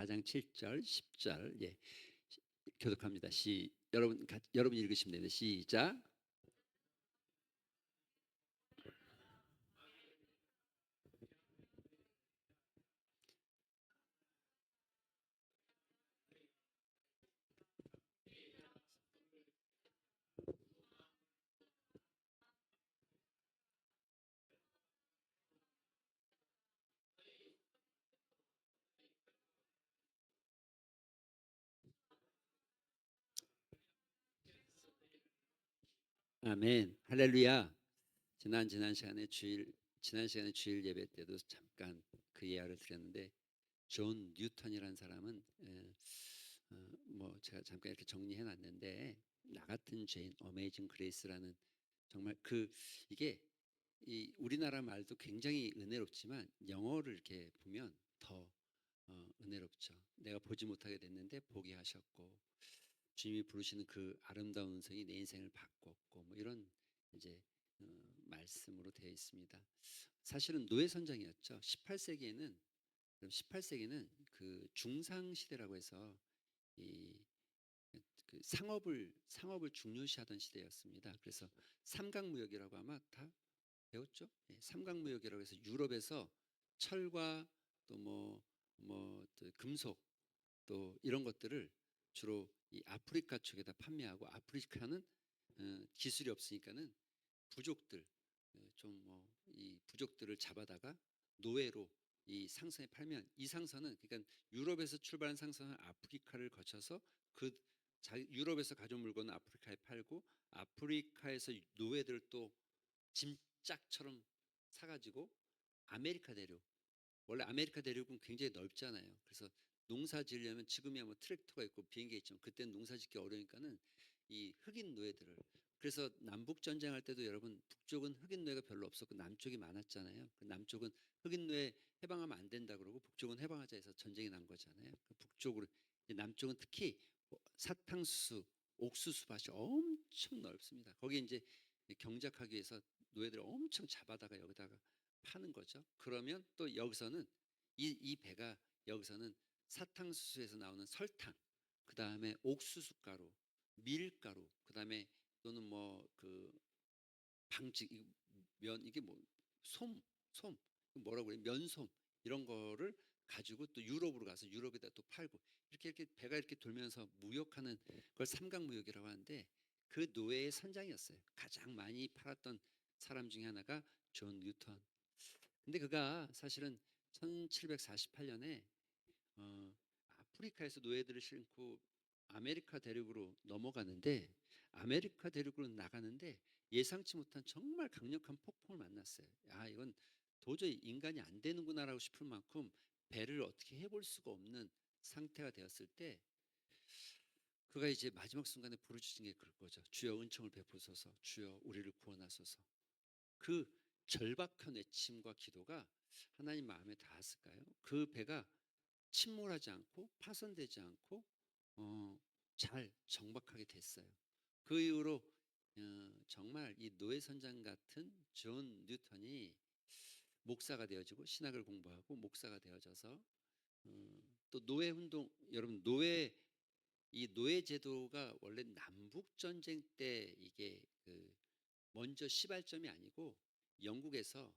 4장 7절, 10절. 예. 교독합니다. 여러분 읽으시면 됩니다. 시작. 아멘. 할렐루야. 지난 시간에 주일 예배 때도 잠깐 그 이야기를 드렸는데 존 뉴턴이라는 사람은 뭐 제가 잠깐 이렇게 정리해 놨는데 나 같은 죄인 어메이징 그레이스라는 정말 이게 이 우리나라 말도 굉장히 은혜롭지만 영어를 이렇게 보면 더 은혜롭죠. 내가 보지 못하게 됐는데 보게 하셨고 주님이 부르시는 그 아름다운 음성이 내 인생을 바꿨고 뭐 이런 이제 말씀으로 되어 있습니다. 사실은 노예 선장이었죠. 18세기에는 그 중상 시대라고 해서 이 그 상업을 중요시하던 시대였습니다. 그래서 삼강무역이라고 아마 다 배웠죠. 예, 삼강무역이라고 해서 유럽에서 철과 또 또 금속 또 이런 것들을 주로 이 아프리카 쪽에다 판매하고 아프리카는 기술이 없으니까는 부족들 좀 이 부족들을 잡아다가 노예로 이 상선에 팔면 이 상선은 그러니까 유럽에서 출발한 상선은 아프리카를 거쳐서 유럽에서 가져온 물건은 아프리카에 팔고 아프리카에서 노예들을 또 짐짝처럼 사가지고 아메리카 대륙 원래 아메리카 대륙은 굉장히 넓잖아요. 그래서 농사 지으려면 지금이야 뭐 트랙터가 있고 비행기가 있지만 그때는 농사 짓기 어려우니까는 이 흑인 노예들을 그래서 남북 전쟁할 때도 여러분 북쪽은 흑인 노예가 별로 없었고 남쪽이 많았잖아요. 그 남쪽은 흑인 노예 해방하면 안 된다 그러고 북쪽은 해방하자 해서 전쟁이 난 거잖아요. 북쪽으로 이제 남쪽은 특히 사탕수수, 옥수수 밭이 엄청 넓습니다. 거기 이제 경작하기 위해서 노예들을 엄청 잡아다가 여기다가 파는 거죠. 그러면 또 여기서는 이 배가 여기서는 사탕수수에서 나오는 설탕, 그 다음에 옥수수 가루, 밀가루, 그 다음에 또는 뭐 그 방직 면 이게 뭐 솜 뭐라고 그래 면솜 이런 거를 가지고 또 유럽으로 가서 유럽에다 또 팔고 이렇게 배가 이렇게 돌면서 무역하는 걸 삼강무역이라고 하는데 그 노예의 선장이었어요. 가장 많이 팔았던 사람 중에 하나가 존 뉴턴. 근데 그가 사실은 1748년에 아프리카에서 노예들을 싣고 아메리카 대륙으로 넘어가는데 아메리카 대륙으로 나가는데 예상치 못한 정말 강력한 폭풍을 만났어요. 아, 이건 도저히 인간이 안 되는구나라고 싶을 만큼 배를 어떻게 해볼 수가 없는 상태가 되었을 때 그가 이제 마지막 순간에 부르짖은 게 그거죠. 주여 은총을 베푸소서, 주여 우리를 구원하소서. 그 절박한 외침과 기도가 하나님 마음에 닿았을까요? 그 배가 침몰하지 않고 파손되지 않고 잘 정박하게 됐어요. 그 이후로 정말 이 노예 선장 같은 존 뉴턴이 목사가 되어지고 신학을 공부하고 목사가 되어져서 또 노예 운동 여러분 이 노예 제도가 원래 남북 전쟁 때 이게 먼저 시발점이 아니고 영국에서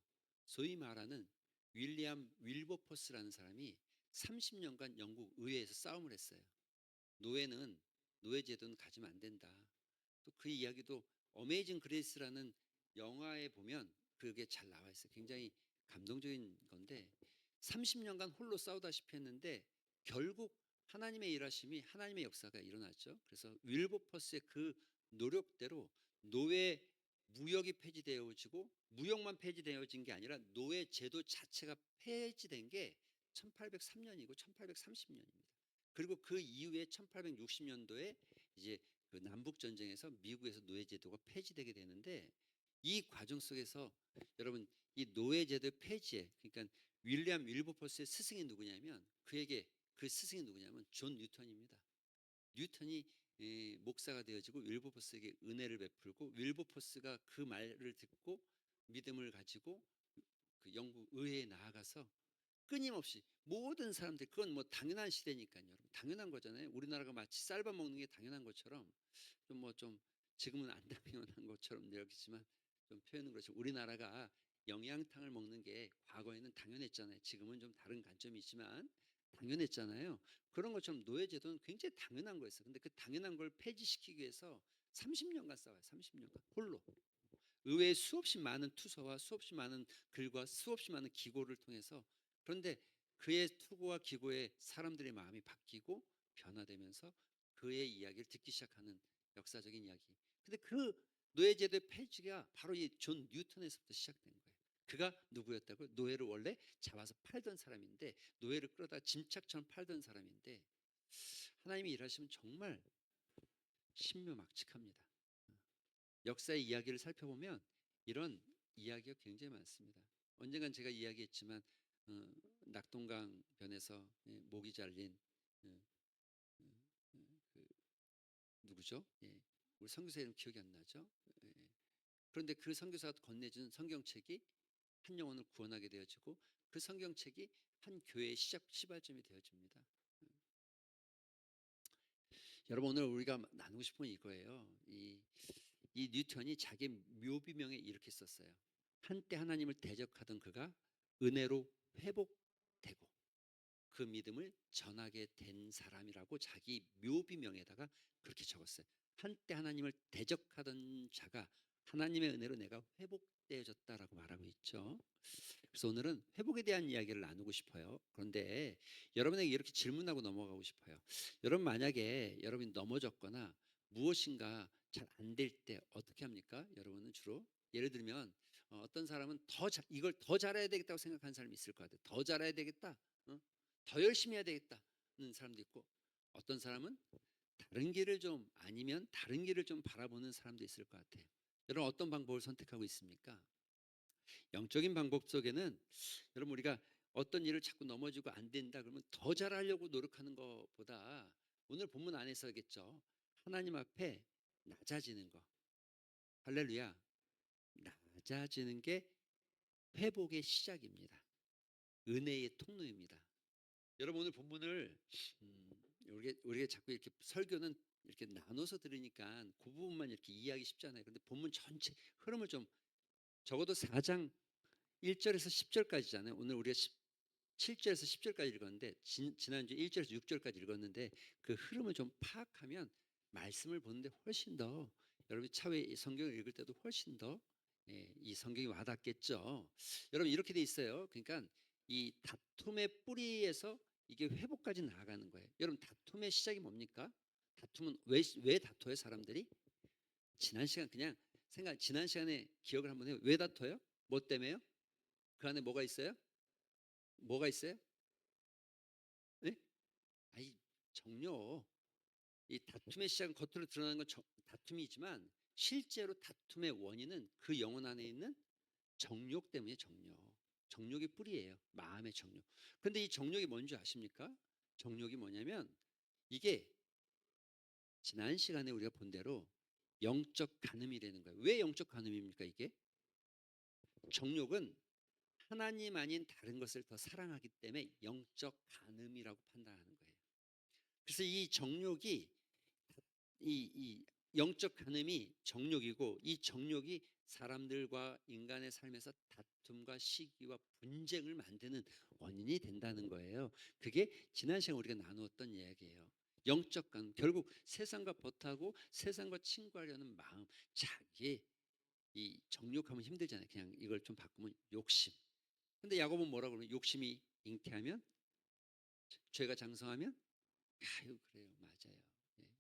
소위 말하는 윌리엄 윌버포스라는 사람이 30년간 영국 의회에서 싸움을 했어요. 노예는 노예 제도는 가지면 안 된다. 또 그 이야기도 어메이징 그레이스라는 영화에 보면 그게 잘 나와 있어요. 굉장히 감동적인 건데 30년간 홀로 싸우다시피 했는데 결국 하나님의 일하심이 하나님의 역사가 일어났죠. 그래서 윌버퍼스의 그 노력대로 노예 무역이 폐지되어지고 무역만 폐지되어진 게 아니라 노예 제도 자체가 폐지된 게 1803년이고 1830년입니다. 그리고 그 이후에 1860년도에 이제 그 남북 전쟁에서 미국에서 노예 제도가 폐지되게 되는데 이 과정 속에서 여러분 이 노예 제도 폐지에 그러니까 윌리엄 윌버포스의 스승이 누구냐면 그 스승이 누구냐면 존 뉴턴입니다. 뉴턴이 목사가 되어지고 윌버포스에게 은혜를 베풀고 윌버포스가 그 말을 듣고 믿음을 가지고 그 영국 의회에 나아가서 끊임없이 모든 사람들이 그건 뭐 당연한 시대니까요. 여러분. 당연한 거잖아요. 우리나라가 마치 쌀밥 먹는 게 당연한 것처럼 좀 지금은 안 당연한 것처럼 여기지만 좀 표현은 그렇죠. 우리나라가 영양탕을 먹는 게 과거에는 당연했잖아요. 지금은 좀 다른 관점이 있지만 당연했잖아요. 그런 것처럼 노예제도는 굉장히 당연한 거였어요. 근데 그 당연한 걸 폐지시키기 위해서 30년간 싸워요. 30년간 홀로. 의외의 수없이 많은 투서와 수없이 많은 글과 수없이 많은 기고를 통해서 그런데 그의 투고와 기고에 사람들의 마음이 바뀌고 변화되면서 그의 이야기를 듣기 시작하는 역사적인 이야기. 근데 그 노예제도의 폐지가 바로 이 존 뉴턴에서부터 시작된 거예요. 그가 누구였다고요? 노예를 원래 잡아서 팔던 사람인데 노예를 끌어다 짐짝처럼 팔던 사람인데 하나님이 일하시면 정말 신묘막측합니다. 역사의 이야기를 살펴보면 이런 이야기가 굉장히 많습니다. 언젠간 제가 이야기했지만 어, 낙동강 변에서 목이 잘린 어, 어, 그 누구죠? 예, 우리 선교사 이름 기억이 안 나죠? 예. 그런데 그 선교사가 건네준 성경책이 한 영혼을 구원하게 되어지고 그 성경책이 한 교회의 시발점이 되어집니다. 여러분 오늘 우리가 나누고 싶은 건 이거예요. 이 뉴턴이 자기 묘비명에 이렇게 썼어요. 한때 하나님을 대적하던 그가 은혜로 회복되고 그 믿음을 전하게 된 사람이라고 자기 묘비명에다가 그렇게 적었어요. 한때 하나님을 대적하던 자가 하나님의 은혜로 내가 회복되어졌다라고 말하고 있죠. 그래서 오늘은 회복에 대한 이야기를 나누고 싶어요. 그런데 여러분에게 이렇게 질문하고 넘어가고 싶어요. 여러분 만약에 여러분이 넘어졌거나 무엇인가 잘 안 될 때 어떻게 합니까? 여러분은 주로 예를 들면 어떤 사람은 이걸 더 잘해야 되겠다고 생각하는 사람이 있을 것 같아요. 더 잘해야 되겠다. 어? 더 열심히 해야 되겠다는 사람도 있고 어떤 사람은 다른 길을 좀 아니면 다른 길을 좀 바라보는 사람도 있을 것 같아요. 여러분 어떤 방법을 선택하고 있습니까? 영적인 방법 속에는 여러분 우리가 어떤 일을 자꾸 넘어지고 안 된다 그러면 더 잘하려고 노력하는 것보다 오늘 본문 안에서겠죠. 하나님 앞에 낮아지는 거. 할렐루야. 낮아지는 게 회복의 시작입니다. 은혜의 통로입니다. 여러분 오늘 본문을 우리가 자꾸 이렇게 설교는 이렇게 나눠서 들으니까 그 부분만 이렇게 이해하기 쉽잖아요. 그런데 본문 전체 흐름을 좀 적어도 4장 1절에서 10절까지잖아요. 오늘 우리가 7절에서 10절까지 읽었는데 지난주 1절에서 6절까지 읽었는데 그 흐름을 좀 파악하면 말씀을 보는데 훨씬 더 여러분이 차후에 성경을 읽을 때도 훨씬 더 이 성경이 와닿겠죠. 여러분 이렇게 돼 있어요. 그러니까 이 다툼의 뿌리에서 이게 회복까지 나아가는 거예요. 여러분 다툼의 시작이 뭡니까? 다툼은 왜 다퉈요 사람들이? 지난 시간 그냥 지난 시간에 기억을 한번 해요. 왜 다퉈요? 뭐 때문에요? 그 안에 뭐가 있어요? 뭐가 있어요? 네? 아이 정요. 이 다툼의 시작은 겉으로 드러나는 건 다툼이지만 실제로 다툼의 원인은 그 영혼 안에 있는 정욕 때문에 정욕. 정욕이 뿌리예요. 마음의 정욕. 근데 이 정욕이 뭔지 아십니까? 정욕이 뭐냐면 이게 지난 시간에 우리가 본 대로 영적 간음이라는 거예요. 왜 영적 간음입니까 이게? 정욕은 하나님 아닌 다른 것을 더 사랑하기 때문에 영적 간음이라고 판단하는 거예요. 그래서 이 정욕이 이 영적 간음이 정욕이고 이 정욕이 사람들과 인간의 삶에서 다툼과 시기와 분쟁을 만드는 원인이 된다는 거예요. 그게 지난 시간 우리가 나누었던 이야기예요. 영적 간음 결국 세상과 버타고 세상과 친구하려는 마음 자기 이 정욕하면 힘들잖아요. 그냥 이걸 좀 바꾸면 욕심. 근데 야곱은 뭐라고 그러면 욕심이 잉태하면 죄가 장성하면 아유 그래요 맞아요.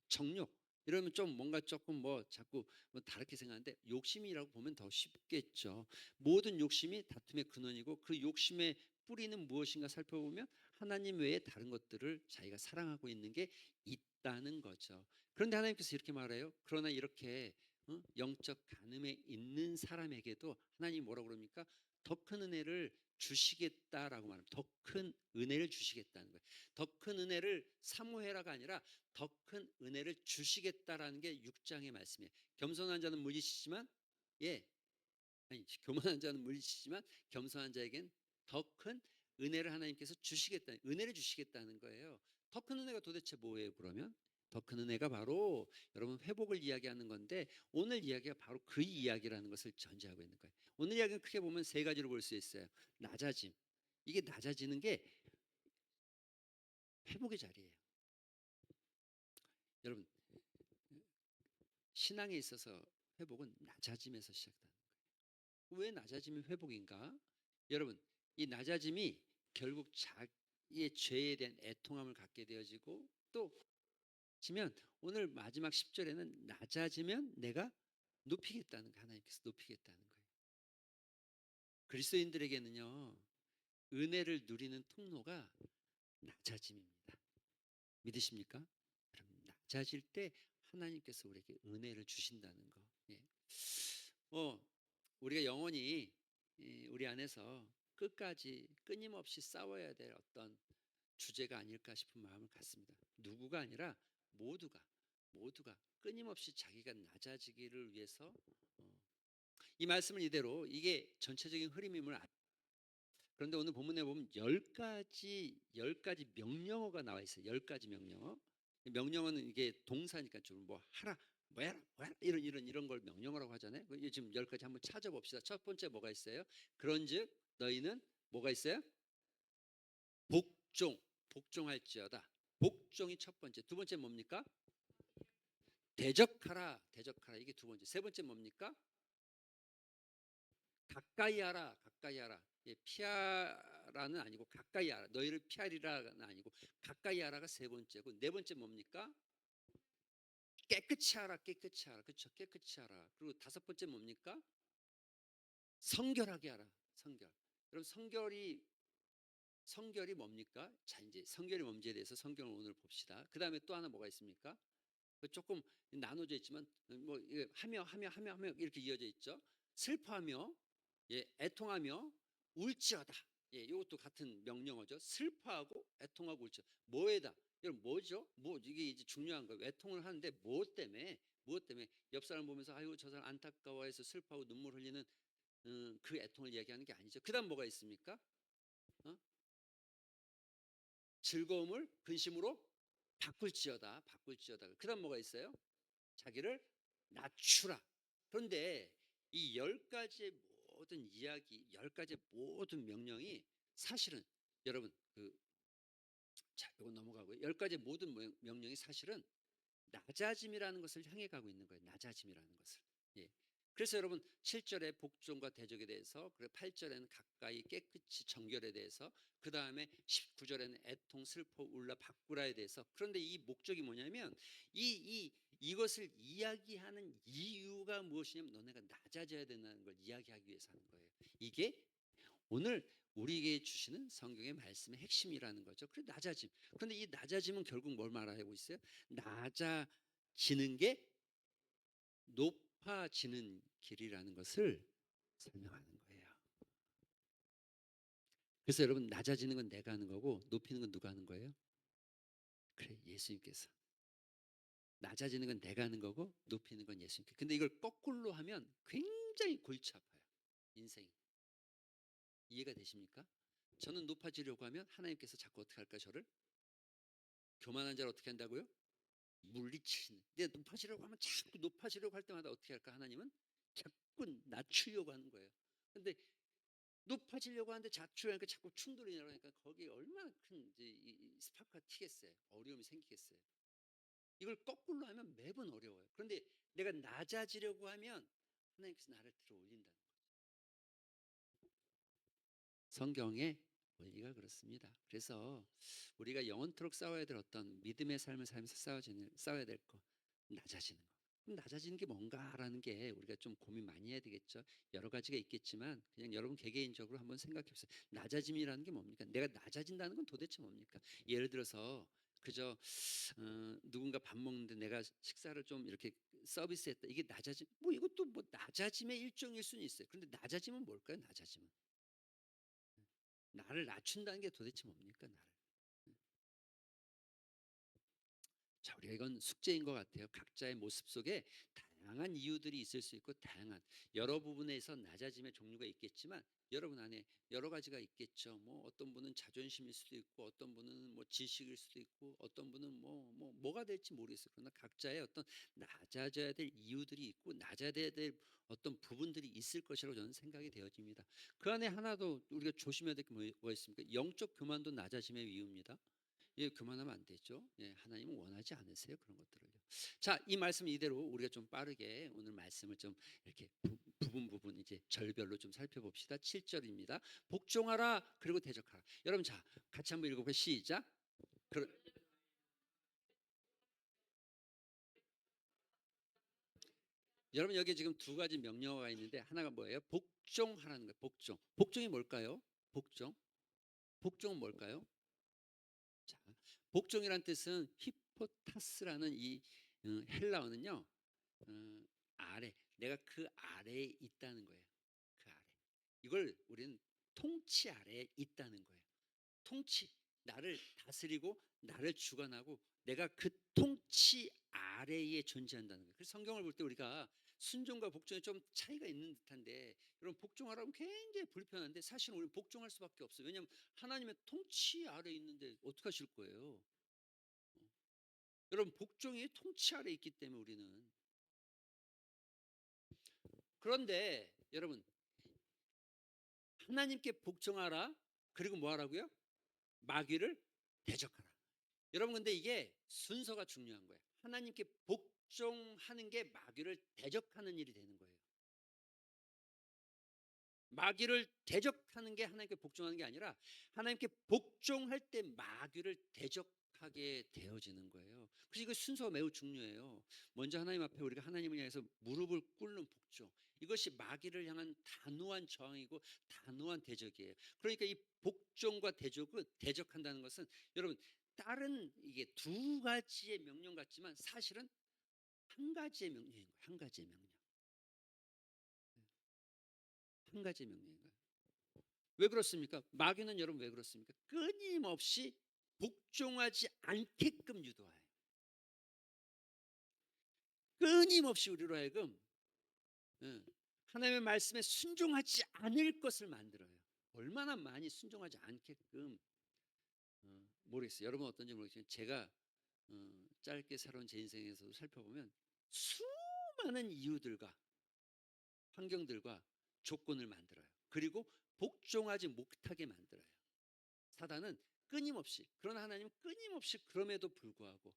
정욕 이러면 좀 뭔가 조금 뭐 자꾸 뭐 다르게 생각하는데 욕심이라고 보면 더 쉽겠죠. 모든 욕심이 다툼의 근원이고 그 욕심의 뿌리는 무엇인가 살펴보면 하나님 외에 다른 것들을 자기가 사랑하고 있는 게 있다는 거죠. 그런데 하나님께서 이렇게 말해요. 그러나 이렇게 영적 간음에 있는 사람에게도 하나님 뭐라고 그럽니까? 더 큰 은혜를 주시겠다라고 말합니다. 더 큰 은혜를 주시겠다는 거예요. 더 큰 은혜를 사모해라가 아니라 더 큰 은혜를 주시겠다라는 게 6장의 말씀이에요. 겸손한 자는 물리치지만 아니 교만한 자는 물리치지만 겸손한 자에겐 더 큰 은혜를 하나님께서 은혜를 주시겠다는 거예요. 더 큰 은혜가 도대체 뭐예요, 그러면? 더 큰 은혜가 바로 여러분 회복을 이야기하는 건데 오늘 이야기가 바로 그 이야기라는 것을 전제하고 있는 거예요. 오늘 이야기는 크게 보면 세 가지로 볼 수 있어요. 낮아짐. 이게 낮아지는 게 회복의 자리예요. 여러분, 신앙에 있어서 회복은 낮아짐에서 시작된다. 왜 낮아짐이 회복인가? 여러분, 이 낮아짐이 결국 자기의 죄에 대한 애통함을 갖게 되어지고 또 지면 오늘 마지막 10절에는 낮아지면 내가 높이겠다는 거, 하나님께서 높이겠다는 거예요. 그리스도인들에게는요, 은혜를 누리는 통로가 낮아짐입니다. 믿으십니까? 여러분, 낮아질 때 하나님께서 우리에게 은혜를 주신다는 거. 예. 우리가 영원히 우리 안에서 끝까지 끊임없이 싸워야 될 어떤 주제가 아닐까 싶은 마음을 갖습니다. 누구가 아니라 모두가 끊임없이 자기가 낮아지기를 위해서 이 말씀을 이대로 이게 전체적인 흐름임을 그런데 오늘 본문에 보면 열 가지 명령어가 나와 있어요. 10가지 명령어. 명령어는 이게 동사니까 좀 뭐 하라, 뭐 해라, 뭐 해라 이런 걸 명령어라고 하잖아요. 지금 10가지 한번 찾아봅시다. 첫 번째 뭐가 있어요? 그런즉 너희는 뭐가 있어요? 복종할지어다. 복종이 첫 번째. 두 번째 뭡니까? 대적하라. 이게 두 번째. 세 번째 뭡니까? 가까이 하라. 예, 피하라는 아니고 가까이 하라. 너희를 피하리라는 아니고 가까이 하라가 세 번째고 네 번째 뭡니까? 깨끗이 하라. 그렇죠? 깨끗이 하라. 그리고 다섯 번째 뭡니까? 성결하게 하라. 여러분 성결이 뭡니까? 자, 이제 성결이 뭔지에 대해서 성경을 오늘 봅시다. 그 다음에 또 하나 뭐가 있습니까? 조금 나눠져 있지만 뭐 하며 이렇게 이어져 있죠. 슬퍼하며, 예, 애통하며 울지어다. 예, 이것도 같은 명령어죠. 슬퍼하고 애통하고 울지어다. 뭐에다? 여러분 뭐죠? 뭐 이게 이제 중요한 거예요. 애통을 하는데 무엇 때문에 옆 사람 보면서 아유 저 사람 안타까워해서 슬퍼하고 눈물 흘리는 그 애통을 이야기하는 게 아니죠. 그다음 뭐가 있습니까? 어? 즐거움을 근심으로 바꿀지어다. 그다음 뭐가 있어요? 자기를 낮추라. 그런데 이 10가지의 모든 이야기, 10가지의 모든 명령이 사실은 여러분 자, 이거 넘어가고요. 10가지의 모든 명령이 사실은 낮아짐이라는 것을 향해 가고 있는 거예요. 낮아짐이라는 것을. 예. 그래서 여러분 7절에 복종과 대적에 대해서, 그리고 8절에는 가까이 깨끗이 정결에 대해서, 그 다음에 19절에는 애통 슬퍼 울라 바꾸라에 대해서. 그런데 이 목적이 뭐냐면 이것을 이야기하는 이유가 무엇이냐면 너네가 낮아져야 된다는 걸 이야기하기 위해서 하는 거예요. 이게 오늘 우리에게 주시는 성경의 말씀의 핵심이라는 거죠. 그래 낮아짐. 그런데 이 낮아짐은 결국 뭘 말하고 있어요? 낮아지는 게 높아지는 길이라는 것을 설명하는 거예요. 그래서 여러분 낮아지는 건 내가 하는 거고 높이는 건 누가 하는 거예요? 그래 예수님께서. 낮아지는 건 내가 하는 거고 높이는 건 예수님께. 근데 이걸 거꾸로 하면 굉장히 골치 아파요. 인생이. 이해가 되십니까? 저는 높아지려고 하면 하나님께서 자꾸 어떻게 할까 저를? 교만한 자를 어떻게 한다고요? 물리치는. 내가 높아지려고 하면 자꾸 높아지려고 할 때마다 어떻게 할까? 하나님은 자꾸 낮추려고 하는 거예요. 근데 높아지려고 하는데 낮추려니까 자꾸 충돌이 일어나니까 거기에 얼마나 큰 이제 이 스파크가 튀겠어요. 어려움이 생기겠어요. 이걸 거꾸로 하면 매번 어려워요. 그런데 내가 낮아지려고 하면 하나님께서 나를 들어 올린다는 거죠. 성경의 원리가 그렇습니다. 그래서 우리가 영원토록 싸워야 될 어떤 믿음의 삶을 살면서 싸워야 될 거, 낮아지는 거. 그럼 낮아지는 게 뭔가라는 게 우리가 좀 고민 많이 해야 되겠죠. 여러 가지가 있겠지만 그냥 여러분 개개인적으로 한번 생각해 보세요. 낮아짐이라는 게 뭡니까? 내가 낮아진다는 건 도대체 뭡니까? 예를 들어서 그저 누군가 밥 먹는데 내가 식사를 좀 이렇게 서비스했다. 이게 낮아짐? 뭐 이것도 뭐 낮아짐의 일종일 수는 있어요. 그런데 낮아짐은 뭘까요? 낮아짐은 나를 낮춘다는 게 도대체 뭡니까? 나를. 자, 우리가 이건 숙제인 것 같아요. 각자의 모습 속에 다양한 이유들이 있을 수 있고 다양한 여러 부분에서 낮아짐의 종류가 있겠지만 여러분 안에 여러 가지가 있겠죠. 뭐 어떤 분은 자존심일 수도 있고 어떤 분은 뭐 지식일 수도 있고 어떤 분은 뭐가 될지 모르겠어요. 그러나 각자의 어떤 낮아져야 될 이유들이 있고 낮아야 될 어떤 부분들이 있을 것이라고 저는 생각이 되어집니다. 그 안에 하나도 우리가 조심해야 될 게 뭐가 있습니까? 영적 교만도 낮아짐의 이유입니다. 예, 교만하면 안 되죠. 예, 하나님은 원하지 않으세요. 그런 것들을요. 자, 이 말씀 이대로 우리가 좀 빠르게 오늘 말씀을 좀 이렇게 부분 이제 절별로 좀 살펴봅시다. 7절입니다. 복종하라 그리고 대적하라. 여러분 자, 같이 한번 읽어볼까요? 시작. 그, 여러분 여기 지금 두 가지 명령어가 있는데 하나가 뭐예요? 복종하라는 거예요. 복종. 복종이 뭘까요? 복종. 복종은 뭘까요? 자, 복종이란 뜻은 히포타스라는 이 헬라어는요. 아래, 내가 그 아래에 있다는 거예요. 그 아래. 이걸 우리는 통치 아래에 있다는 거예요. 통치, 나를 다스리고 나를 주관하고 내가 그 통치 아래에 존재한다는 거예요. 그래서 성경을 볼 때 우리가 순종과 복종에 좀 차이가 있는 듯한데 여러분 복종하라면 굉장히 불편한데 사실 우리는 복종할 수밖에 없어요. 왜냐하면 하나님의 통치 아래에 있는데 어떻게 하실 거예요? 여러분 복종이 통치 아래에 있기 때문에 우리는 그런데 여러분 하나님께 복종하라. 그리고 뭐 하라고요? 마귀를 대적하라. 여러분 근데 이게 순서가 중요한 거예요. 하나님께 복종하는 게 마귀를 대적하는 일이 되는 거예요. 마귀를 대적하는 게 하나님께 복종하는 게 아니라 하나님께 복종할 때 마귀를 대적하게 되어지는 거예요. 그래서 이거 순서가 매우 중요해요. 먼저 하나님 앞에 우리가 하나님을 향해서 무릎을 꿇는 복종. 이것이 마귀를 향한 단호한 저항이고 단호한 대적이에요. 그러니까 이 복종과 대적은 대적한다는 것은 여러분 다른 이게 두 가지의 명령 같지만 사실은 한 가지의 명령인 거예요. 한 가지의 명령. 한 가지의 명령인 거예요. 왜 그렇습니까? 마귀는 여러분 왜 그렇습니까? 끊임없이 복종하지 않게끔 유도해요. 끊임없이 우리로 하여금 하나님의 말씀에 순종하지 않을 것을 만들어요. 얼마나 많이 순종하지 않게끔 모르겠어요. 여러분 어떤지 모르겠지만 제가 짧게 살아온 제 인생에서도 살펴보면 수많은 이유들과 환경들과 조건을 만들어요. 그리고 복종하지 못하게 만들어요. 사단은 끊임없이 그러나 하나님은 끊임없이 그럼에도 불구하고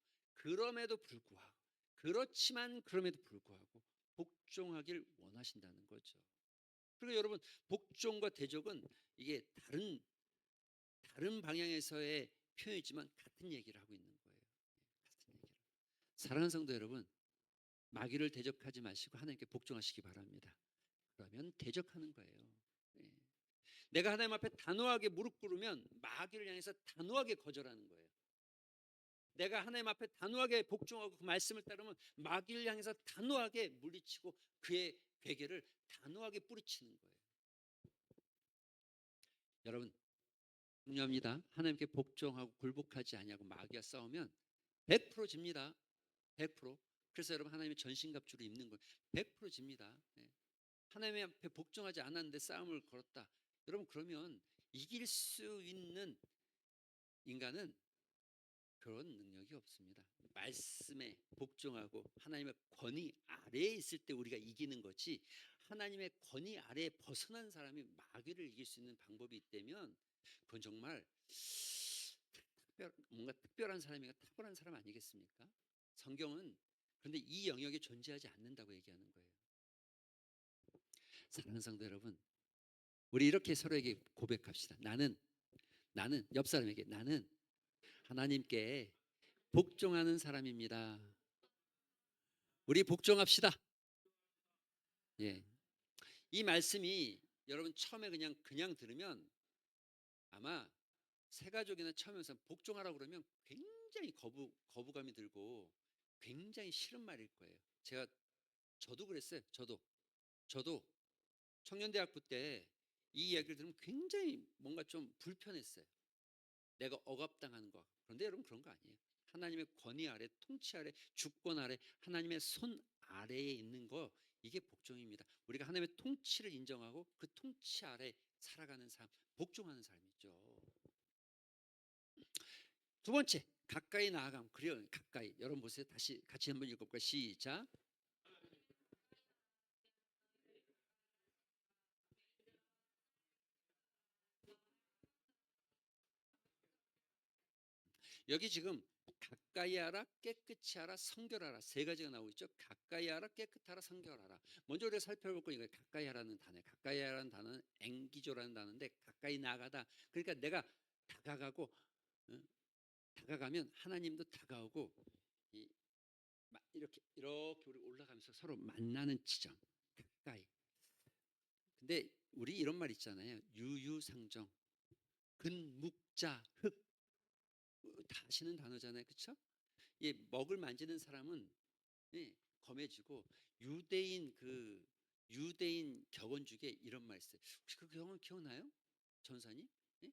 그렇지만 그럼에도 불구하고 복종하길 원하신다는 거죠. 그리고 여러분 복종과 대적은 이게 다른 방향에서의 표현이지만 같은 얘기를 하고 있는 거예요. 같은 얘기를. 사랑하는 성도 여러분, 마귀를 대적하지 마시고 하나님께 복종하시기 바랍니다. 그러면 대적하는 거예요. 예. 내가 하나님 앞에 단호하게 무릎 꿇으면 마귀를 향해서 단호하게 거절하는 거예요. 내가 하나님 앞에 단호하게 복종하고 그 말씀을 따르면 마귀를 향해서 단호하게 물리치고 그의 괴계를 단호하게 뿌리치는 거예요. 여러분 중요합니다. 하나님께 복종하고 굴복하지 아니하고 마귀와 싸우면 100% 집니다. 100%. 그래서 여러분 하나님의 전신갑주를 입는 거예요. 100% 집니다. 네. 하나님 앞에 복종하지 않았는데 싸움을 걸었다. 여러분 그러면 이길 수 있는 인간은 그런 능력이 없습니다. 말씀에 복종하고 하나님의 권위 아래에 있을 때 우리가 이기는 거지 하나님의 권위 아래에 벗어난 사람이 마귀를 이길 수 있는 방법이 있다면 그건 정말 뭔가 특별한 사람이가 탁월한 사람 아니겠습니까? 성경은 그런데 이 영역에 존재하지 않는다고 얘기하는 거예요. 사랑하는 성도 여러분, 우리 이렇게 서로에게 고백합시다. 나는 옆 사람에게 나는 하나님께 복종하는 사람입니다. 우리 복종합시다. 예. 이 말씀이 여러분 처음에 그냥 들으면 아마 새 가족이나 처음에서 복종하라고 그러면 굉장히 거부감이 들고 굉장히 싫은 말일 거예요. 저도 그랬어요. 저도 청년대학부 때 이 이야기를 들으면 굉장히 뭔가 좀 불편했어요. 내가 억압당하는 거. 그런데 여러분 그런 거 아니에요. 하나님의 권위 아래, 통치 아래, 주권 아래, 하나님의 손 아래에 있는 거 이게 복종입니다. 우리가 하나님의 통치를 인정하고 그 통치 아래 살아가는 삶, 복종하는 삶이죠. 두 번째, 가까이 나아감. 그래요, 가까이. 여러분 보세요. 다시 같이 한번 읽어볼까요? 시작. 여기 지금 가까이 하라, 깨끗이 하라, 성결하라 세 가지가 나오고 있죠. 가까이 하라, 깨끗하라, 성결하라. 먼저 우리가 살펴볼 건 이거 가까이 하라는 단어. 가까이 하라는 단어는 앵기조라는 단어인데 가까이 나가다. 그러니까 내가 다가가고 어, 다가가면 하나님도 다가오고 이렇게 우리 올라가면서 서로 만나는 지점. 가까이. 근데 우리 이런 말 있잖아요. 유유상정, 근묵자, 흙. 다 아시는 단어잖아요. 그렇죠? 이 먹을 만지는 사람은 예, 검해지고 유대인 격언 중에 이런 말 있어요. 혹시 그 격언 기억나요? 전사님? 예?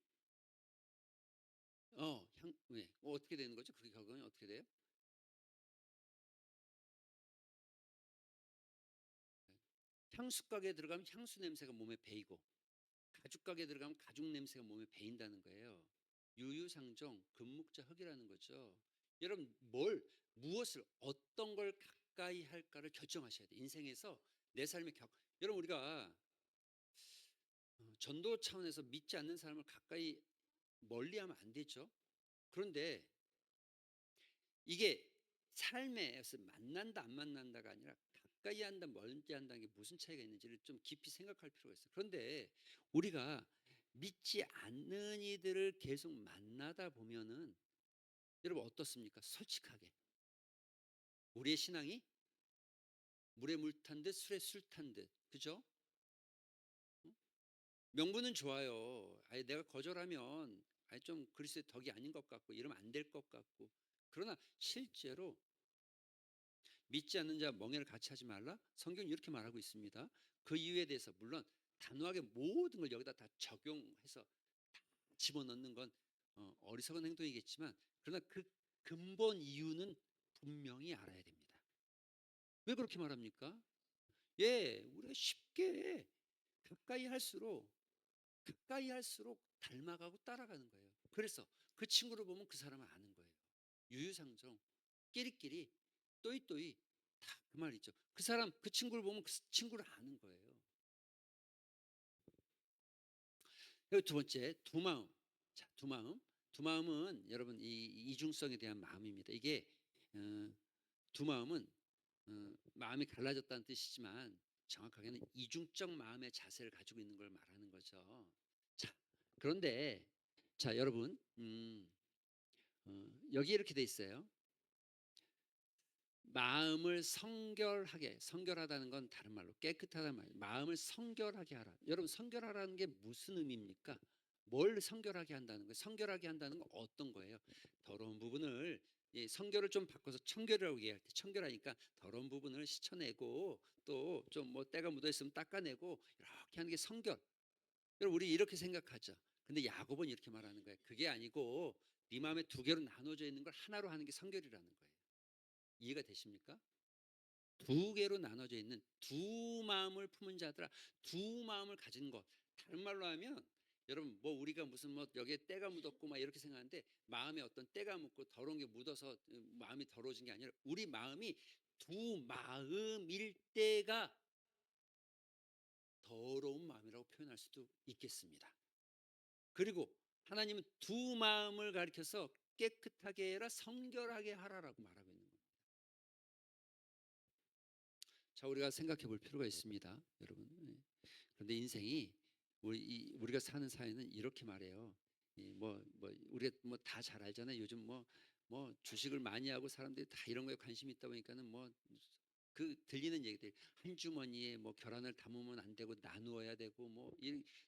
네. 어떻게 되는 거죠? 그 격언이 어떻게 돼요? 향수 가게에 들어가면 향수 냄새가 몸에 배이고 가죽 가게에 들어가면 가죽 냄새가 몸에 배인다는 거예요. 유유상종, 금묵자 흙이라는 거죠. 여러분 무엇을 어떤 걸 가까이 할까를 결정하셔야 돼요. 인생에서 내 삶의 여러분 우리가 전도 차원에서 믿지 않는 사람을 가까이 멀리하면 안 되죠. 그런데 이게 삶에서 만난다 안 만난다가 아니라 가까이 한다 멀리 한다는 게 무슨 차이가 있는지를 좀 깊이 생각할 필요가 있어요. 그런데 우리가 믿지 않는 이들을 계속 만나다 보면은 여러분 어떻습니까? 솔직하게 우리의 신앙이 물에 물 탄 듯 술에 술 탄 듯, 그죠? 응? 명분은 좋아요. 아예 내가 거절하면 아예 좀 그리스도의 덕이 아닌 것 같고 이러면 안 될 것 같고. 그러나 실제로 믿지 않는 자 멍에를 같이 하지 말라. 성경이 이렇게 말하고 있습니다. 그 이유에 대해서 물론 단호하게 모든 걸 여기다 다 적용해서 다 집어넣는 건 어리석은 행동이겠지만 그러나 그 근본 이유는 분명히 알아야 됩니다. 왜 그렇게 말합니까? 예, 우리가 쉽게 가까이 할수록 닮아가고 따라가는 거예요. 그래서 그 친구를 보면 그 사람을 아는 거예요. 유유상종, 끼리끼리, 또이또이 다 그 말이죠. 그 친구를 보면 그 친구를 아는 거예요. 그리고 두 번째, 두 마음. 자, 두 마음. 두 마음은 여러분 이 이중성에 대한 마음입니다. 이게 어, 두 마음은 마음이 갈라졌다는 뜻이지만 정확하게는 이중적 마음의 자세를 가지고 있는 걸 말하는 거죠. 자, 그런데 자, 여러분, 여기 이렇게 돼 있어요. 마음을 성결하다는 건 다른 말로 깨끗하다는 말. 마음을 성결하게 하라. 여러분, 성결하라는 게 무슨 의미입니까? 뭘 성결하게 한다는 거예요? 성결하게 한다는 건 어떤 거예요? 더러운 부분을 성결을 좀 바꿔서 청결이라고 얘기할 때 청결하니까 더러운 부분을 씻어내고 또 좀 뭐 때가 묻어 있으면 닦아내고 이렇게 하는 게 성결. 여러분 우리 이렇게 생각하죠. 근데 야곱은 이렇게 말하는 거예요. 그게 아니고 네 마음에 두 개로 나눠져 있는 걸 하나로 하는 게 성결이라는 거예요. 이해가 되십니까? 두 개로 나눠져 있는 두 마음을 품은 자들아, 두 마음을 가진 것. 다른 말로 하면 여러분 뭐 우리가 무슨 뭐 여기에 때가 묻었고 막 이렇게 생각하는데 마음에 어떤 때가 묻고 더러운 게 묻어서 마음이 더러워진 게 아니라 우리 마음이 두 마음일 때가 더러운 마음이라고 표현할 수도 있겠습니다. 그리고 하나님은 두 마음을 가리켜서 깨끗하게 해라, 성결하게 하라라고 말하고 있는 겁니다. 자, 우리가 생각해 볼 필요가 있습니다, 여러분. 그런데 인생이 우리가 사는 사회는 이렇게 말해요. 우리가 뭐 다 잘 알잖아요. 요즘 뭐 주식을 많이 하고 사람들이 다 이런 거에 관심이 있다 보니까는 뭐 그 들리는 얘기들 한 주머니에 뭐 계란을 담으면 안 되고 나누어야 되고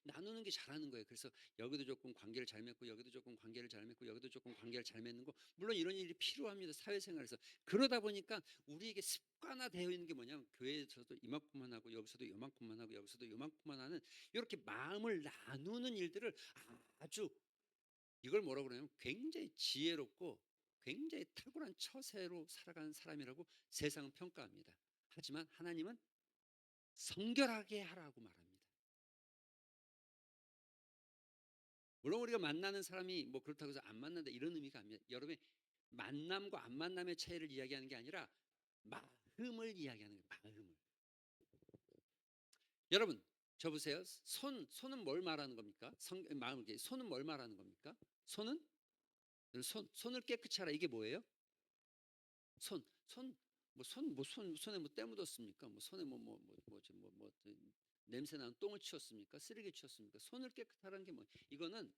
나누는 게 잘하는 거예요. 그래서 여기도 조금 관계를 잘 맺고 여기도 조금 관계를 잘 맺고 여기도 조금 관계를 잘 맺는 거 물론 이런 일이 필요합니다. 사회생활에서 그러다 보니까 우리에게 습관화되어 있는 게 뭐냐면 교회에서도 이만큼만 하고 여기서도 이만큼만 하고 여기서도 이만큼만 하는 이렇게 마음을 나누는 일들을 아주 이걸 뭐라고 그러냐면 굉장히 지혜롭고 굉장히 탁월한 처세로 살아가는 사람이라고 세상은 평가합니다. 하지만 하나님은 성결하게 하라고 말합니다. 물론 우리가 만나는 사람이 뭐 그렇다고 해서 안 만난다 이런 의미가 아닙니다. 여러분의 만남과 안 만남의 차이를 이야기하는 게 아니라 마음을 이야기하는 거예요. 마음을. 여러분 저 보세요. 손은 뭘 말하는 겁니까? 마음을 손은 뭘 말하는 겁니까? 손은 손을 깨끗이 하라 이게 뭐예요? 손 손에 뭐 때 묻었습니까? 뭐 손에 냄새 나는 똥을 치웠습니까? 쓰레기 치웠습니까? 손을 깨끗하라는 게 뭐 이거는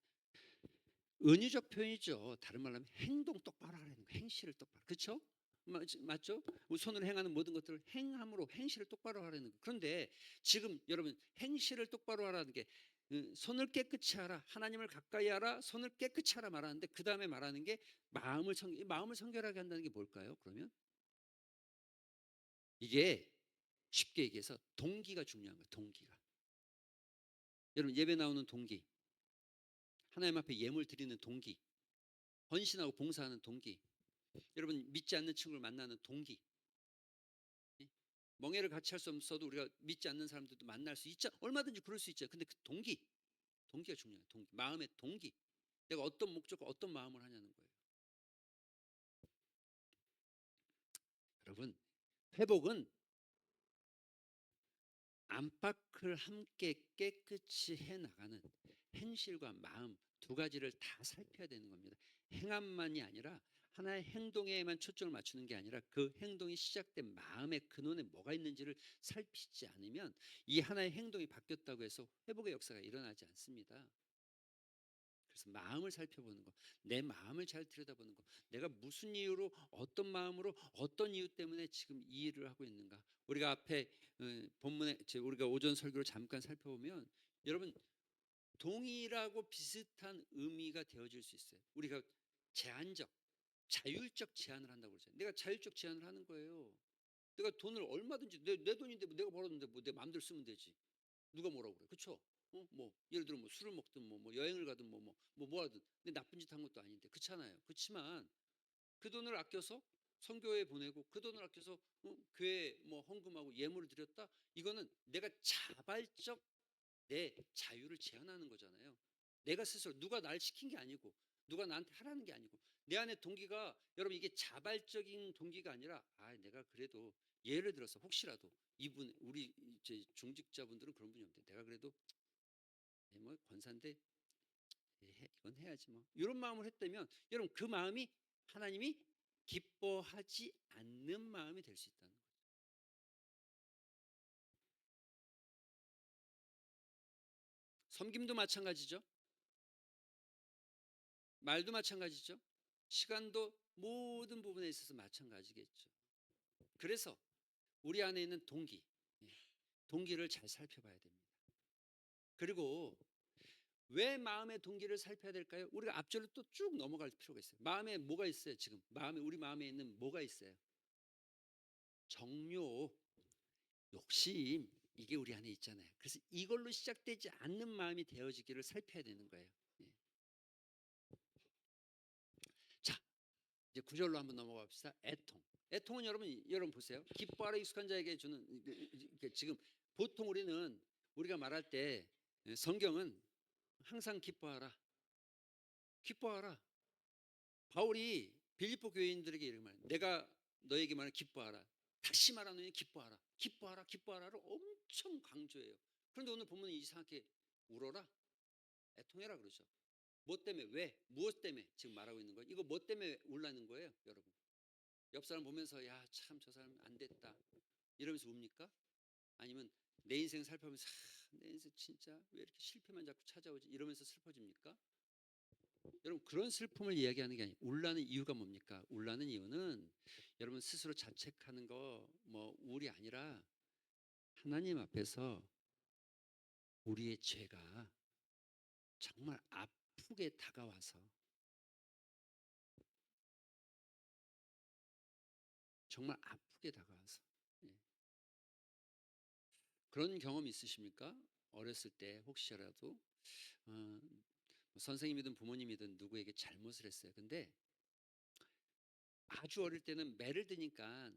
은유적 표현이죠. 다른 말로 하면 행동 똑바로 하라는 거, 행실을 똑바로. 그렇죠? 맞죠? 우리 손으로 행하는 모든 것들을 행함으로 행실을 똑바로 하라는 거. 그런데 지금 여러분 행실을 똑바로 하라는 게 손을 깨끗이 하라, 하나님을 가까이 하라, 손을 깨끗이 하라 말하는데 그 다음에 말하는 게 마음을 성결하게 한다는 게 뭘까요? 그러면 이게 쉽게 얘기해서 동기가 중요한 거예요. 동기가. 여러분 예배 나오는 동기, 하나님 앞에 예물 드리는 동기, 헌신하고 봉사하는 동기, 여러분 믿지 않는 친구를 만나는 동기. 멍해를 같이 할 수 없어도 우리가 믿지 않는 사람들도 만날 수 있죠. 얼마든지 그럴 수 있죠. 근데 그 동기가 중요해요. 동기, 마음의 동기. 내가 어떤 목적과 어떤 마음을 하냐는 거예요. 여러분 회복은 안팎을 함께 깨끗이 해나가는 행실과 마음 두 가지를 다 살펴야 되는 겁니다. 행함만이 아니라 하나의 행동에만 초점을 맞추는 게 아니라 그 행동이 시작된 마음의 근원에 뭐가 있는지를 살피지 않으면 이 하나의 행동이 바뀌었다고 해서 회복의 역사가 일어나지 않습니다. 그래서 마음을 살펴보는 거, 내 마음을 잘 들여다보는 거, 내가 무슨 이유로 어떤 마음으로 어떤 이유 때문에 지금 이 일을 하고 있는가. 우리가 앞에 본문에 우리가 오전 설교를 잠깐 살펴보면 여러분 동일하고 비슷한 의미가 되어질 수 있어요. 우리가 제한적, 자율적 제한을 한다고 그러잖아요. 내가 자율적 제한을 하는 거예요. 내가 돈을 얼마든지 내 돈인데 뭐 내가 벌었는데 뭐 내 마음대로 쓰면 되지. 누가 뭐라고 그래. 그렇죠? 뭐 예를 들어 뭐 술을 먹든 뭐 여행을 가든 뭐 하든 근데 나쁜 짓 한 것도 아닌데 그렇잖아요. 그렇지만 그 돈을 아껴서 선교회 보내고 그 돈을 아껴서 교회 뭐 헌금하고 예물을 드렸다. 이거는 내가 자발적 내 자유를 제한하는 거잖아요. 내가 스스로 누가 날 시킨 게 아니고 누가 나한테 하라는 게 아니고 내 안에 동기가 여러분 이게 자발적인 동기가 아니라 내가 그래도 예를 들어서 혹시라도 이분 우리 이제 중직자분들은 그런 분이 없는데 내가 그래도 뭐 권사인데 이건 해야지 뭐 이런 마음을 했다면 여러분 그 마음이 하나님이 기뻐하지 않는 마음이 될 수 있다는 거예요. 섬김도 마찬가지죠. 말도 마찬가지죠. 시간도 모든 부분에 있어서 마찬가지겠죠. 그래서 우리 안에 있는 동기를 잘 살펴봐야 됩니다. 그리고 왜 마음의 동기를 살펴야 될까요? 우리가 앞절로 또 쭉 넘어갈 필요가 있어요. 마음에 뭐가 있어요? 지금 우리 마음에 있는 뭐가 있어요? 정욕, 욕심 이게 우리 안에 있잖아요. 그래서 이걸로 시작되지 않는 마음이 되어지기를 살펴야 되는 거예요. 예. 자, 이제 구절로 한번 넘어가 봅시다. 애통은 여러분 보세요. 기뻐하라 익숙한 자에게 주는 지금 보통 우리가 말할 때 성경은 항상 기뻐하라. 바울이 빌립보 교인들에게 이렇게 말해요. 내가 너에게 말하는 기뻐하라. 다시 말하노니 기뻐하라를 엄청 강조해요. 그런데 오늘 보면 이상하게 울어라, 애통해라 그러죠. 뭐 때문에 왜 무엇 때문에 지금 말하고 있는 거예요? 이거 뭐 때문에 울라는 거예요, 여러분? 옆 사람 보면서 야 참 저 사람 안 됐다 이러면서 웁니까? 아니면 내 인생 살펴보면서 내 인생 진짜 왜 이렇게 실패만 자꾸 찾아오지 이러면서 슬퍼집니까? 여러분 그런 슬픔을 이야기하는 게 아니에요. 울라는 이유가 뭡니까? 울라는 이유는 여러분 스스로 자책하는 거 뭐 울이 아니라 하나님 앞에서 우리의 죄가 정말 아프게 다가와서 정말 아프게 다가와서 예. 그런 경험 있으십니까? 어렸을 때 혹시라도 어, 선생님이든 부모님이든 누구에게 잘못을 했어요. 근데 아주 어릴 때는 매를 드니까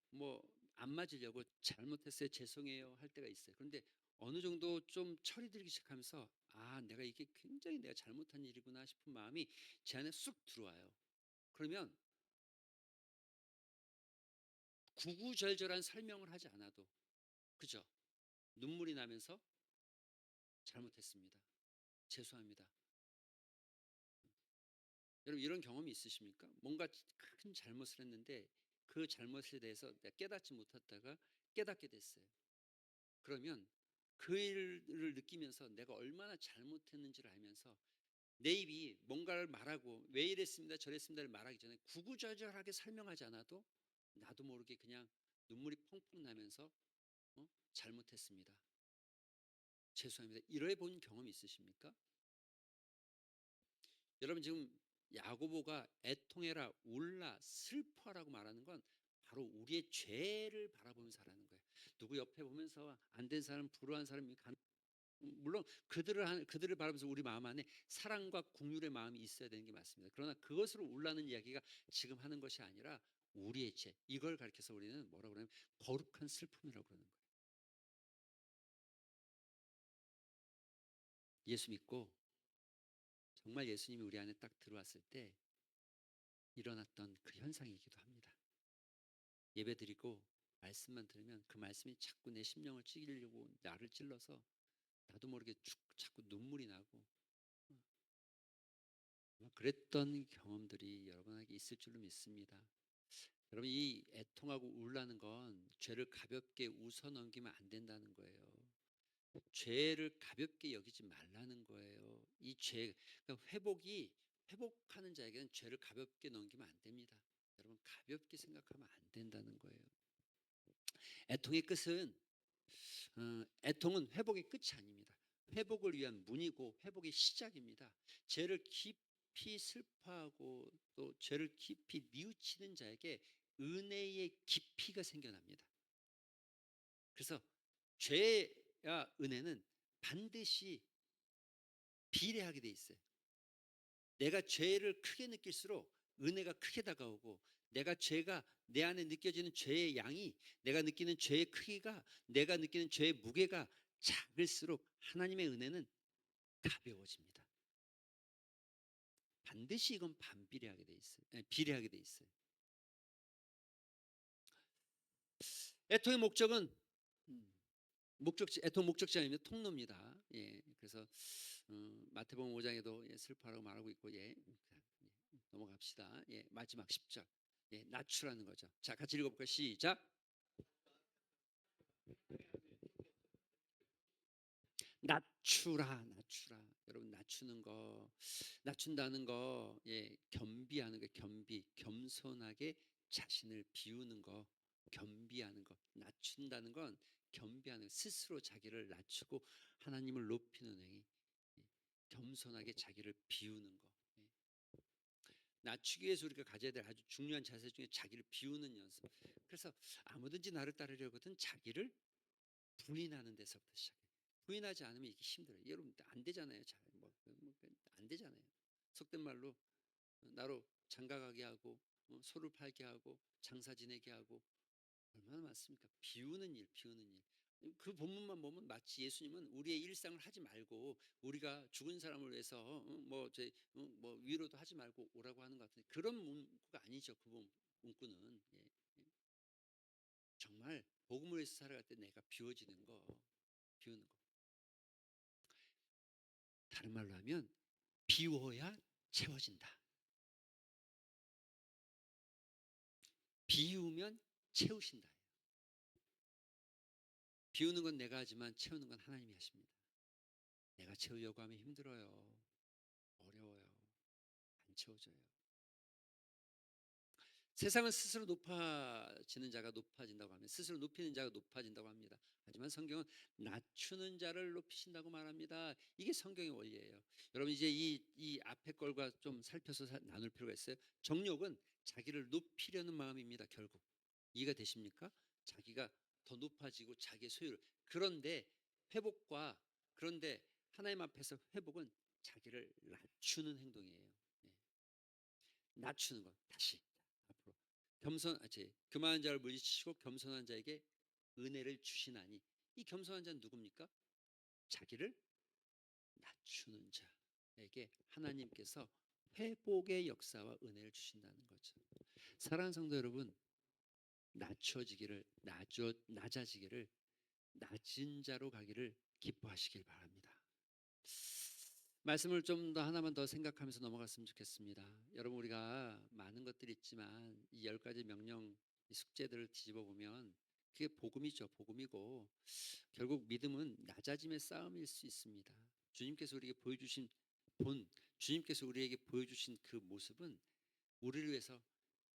뭐 안 맞으려고 "잘못했어요. 죄송해요." 할 때가 있어요. 그런데 어느 정도 좀 철이 들기 시작하면서 '아 내가 이게 굉장히 내가 잘못한 일이구나.' 싶은 마음이 제 안에 쑥 들어와요. 그러면 구구절절한 설명을 하지 않아도 그죠? 눈물이 나면서 "잘못했습니다. 죄송합니다." 여러분 이런 경험이 있으십니까? 뭔가 큰 잘못을 했는데 그 잘못에 대해서 내가 깨닫지 못했다가 깨닫게 됐어요. 그러면 그 일을 느끼면서 내가 얼마나 잘못했는지를 알면서 내 입이 뭔가를 말하고 "왜 이랬습니다. 저랬습니다."를 말하기 전에 구구절절하게 설명하지 않아도 나도 모르게 그냥 눈물이 펑펑 나면서 "잘못했습니다. 죄송합니다." 이래 본 경험이 있으십니까? 여러분 지금 야고보가 애통해라, 울라, 슬퍼라고 말하는 건 바로 우리의 죄를 바라보면서 하라는 거예요. 누구 옆에 보면서 안 된 사람, 불우한 사람이 물론 그들을 바라보면서 우리 마음 안에 사랑과 긍휼의 마음이 있어야 되는 게 맞습니다. 그러나 그것으로 울라는 이야기가 지금 하는 것이 아니라 우리의 죄 이걸 가리켜서 우리는 뭐라고 그러냐면 거룩한 슬픔이라고 그러는 거예요. 예수 믿고 정말 예수님이 우리 안에 딱 들어왔을 때 일어났던 그 현상이기도 합니다. 예배드리고 말씀만 들으면 그 말씀이 자꾸 내 심령을 찌르려고 나를 찔러서 나도 모르게 자꾸 눈물이 나고 그랬던 경험들이 여러분에게 있을 줄로 믿습니다. 여러분 이 애통하고 울라는 건 죄를 가볍게 웃어 넘기면 안 된다는 거예요. 죄를 가볍게 여기지 말라는 거예요. 이 죄, 그러니까 회복하는 자에게는 죄를 가볍게 넘기면 안 됩니다. 여러분 가볍게 생각하면 안 된다는 거예요. 애통의 끝은 애통은 회복의 끝이 아닙니다. 회복을 위한 문이고 회복의 시작입니다. 죄를 깊이 슬퍼하고 또 죄를 깊이 뉘우치는 자에게 은혜의 깊이가 생겨납니다. 그래서 죄와 은혜는 반드시 비례하게 돼 있어요. 내가 죄를 크게 느낄수록 은혜가 크게 다가오고 죄가 내 안에 느껴지는 죄의 양이 내가 느끼는 죄의 크기가 내가 느끼는 죄의 무게가 작을수록 하나님의 은혜는 가벼워집니다. 반드시 이건 반비례하게 돼 있어요. 비례하게 돼 있어요. 애통의 목적은 애통 목적지 아니면 통로입니다. 예, 그래서 마태복음 5장에도 예, 슬퍼하라고 말하고 있고 넘어갑시다. 예, 마지막 10절 예, 낮추라는 거죠. 자, 같이 읽어볼까요? 시작. 낮추라, 낮추라. 여러분 낮추는 거, 낮춘다는 거, 예, 겸비하는 거, 겸손하게 자신을 비우는 거, 겸비하는 거. 낮춘다는 건 겸비하는 거, 스스로 자기를 낮추고 하나님을 높이는 행위, 예, 겸손하게 자기를 비우는 거. 예. 낮추기 위해서 우리가 가져야 될 아주 중요한 자세 중에 자기를 비우는 연습. 그래서 아무든지 나를 따르려거든 자기를 부인하는 데서부터 시작해요. 부인하지 않으면 이게 힘들어요. 여러분 안 되잖아요. 안 되잖아요. 속된 말로 나로 장가가게 하고 소를 팔게 하고 장사 지내게 하고 얼마나 많습니까? 비우는 일, 비우는 일. 그 본문만 보면 마치 예수님은 우리의 일상을 하지 말고 우리가 죽은 사람을 위해서 뭐 위로도 하지 말고 오라고 하는 것 같은데 그런 문구가 아니죠. 그 문구는 예. 정말 복음을 위해서 살아갈 때 내가 비워지는 거, 비우는 거. 다른 말로 하면 비워야 채워진다. 비우면 채우신다. 비우는 건 내가 하지만 채우는 건 하나님이 하십니다. 내가 채우려고 하면 힘들어요. 어려워요. 안 채워져요. 세상은 스스로 높아지는 자가 높아진다고 하면 스스로 높이는 자가 높아진다고 합니다. 하지만 성경은 낮추는 자를 높이신다고 말합니다. 이게 성경의 원리예요. 여러분 이제 이 앞에 걸과 좀 살펴서 나눌 필요가 있어요. 정욕은 자기를 높이려는 마음입니다. 결국 이해가 되십니까? 자기가 더 높아지고 자기의 소유를 그런데 하나님 앞에서 회복은 자기를 낮추는 행동이에요. 예. 낮추는 것 다시 앞으로 교만한 자를 물리치시고 겸손한 자에게 은혜를 주시나니. 이 겸손한 자는 누굽니까? 자기를 낮추는 자에게 하나님께서 회복의 역사와 은혜를 주신다는 거죠. 사랑하는 성도 여러분, 낮아지기를, 낮은 자로 가기를 기뻐하시길 바랍니다. 말씀을 좀 더 하나만 더 생각하면서 넘어갔으면 좋겠습니다. 여러분, 우리가 많은 것들이 있지만 이 10가지 명령, 이 숙제들을 뒤집어 보면 그게 복음이죠. 복음이고 결국 믿음은 낮아짐의 싸움일 수 있습니다. 주님께서 우리에게 보여주신 본 주님께서 우리에게 보여주신 그 모습은 우리를 위해서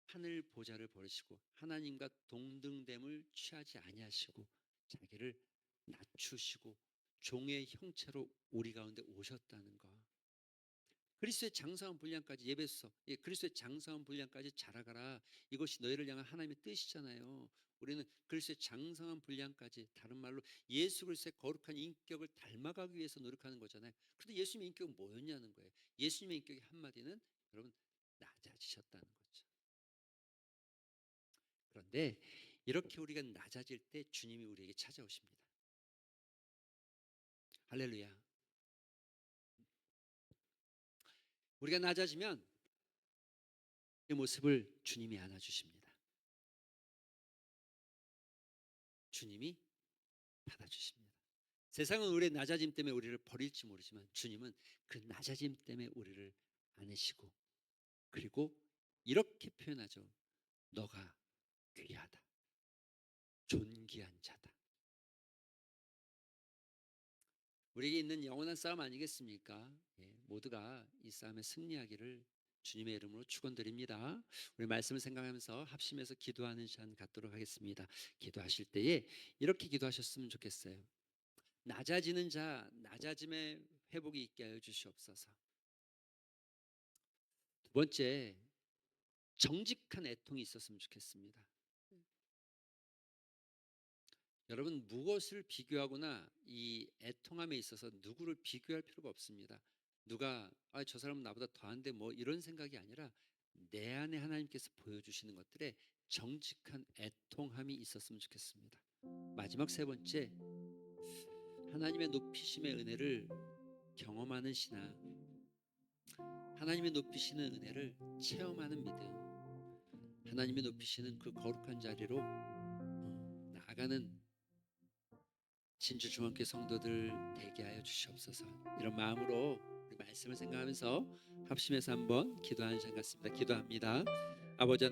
하늘 보좌를 버리시고 하나님과 동등됨을 취하지 아니하시고 자기를 낮추시고 종의 형체로 우리 가운데 오셨다는 것. 그리스도의 장사한 분량까지 그리스도의 장사한 분량까지 자라가라. 이것이 너희를 향한 하나님의 뜻이잖아요. 우리는 그리스도의 장성한 분량까지, 다른 말로 예수 그리스도의 거룩한 인격을 닮아가기 위해서 노력하는 거잖아요. 그런데 예수님의 인격은 뭐였냐는 거예요. 예수님의 인격의 한마디는 여러분 낮아지셨다는 거죠. 그런데 이렇게 우리가 낮아질 때 주님이 우리에게 찾아오십니다. 할렐루야. 우리가 낮아지면 이 모습을 주님이 안아주십니다. 주님이 받아주십니다. 세상은 우리의 낮아짐 때문에 우리를 버릴지 모르지만 주님은 그 낮아짐 때문에 우리를 안으시고, 그리고 이렇게 표현하죠. 너가 귀하다. 존귀한 자다. 우리에게 있는 영원한 싸움 아니겠습니까? 모두가 이 싸움에 승리하기를 주님의 이름으로 축원드립니다. 우리 말씀을 생각하면서 합심해서 기도하는 시간 갖도록 하겠습니다. 기도하실 때에 이렇게 기도하셨으면 좋겠어요. 낮아지는 자, 낮아짐의 회복이 있게 하여 주시옵소서. 두 번째, 정직한 애통이 있었으면 좋겠습니다. 여러분, 무엇을 비교하거나 이 애통함에 있어서 누구를 비교할 필요가 없습니다. 누가 저 사람은 나보다 더한데 뭐 이런 생각이 아니라 내 안에 하나님께서 보여주시는 것들에 정직한 애통함이 있었으면 좋겠습니다. 마지막 세 번째, 하나님의 높이심의 은혜를 경험하는 신앙, 하나님의 높이시는 은혜를 체험하는 믿음, 하나님의 높이시는 그 거룩한 자리로 나아가는 진주 중앙교회 성도들 되게 하여 주시옵소서. 이런 마음으로 우리 말씀을 생각하면서 합심해서 한번 기도하는 시간 같습니다. 기도합니다. 아버지 하나님,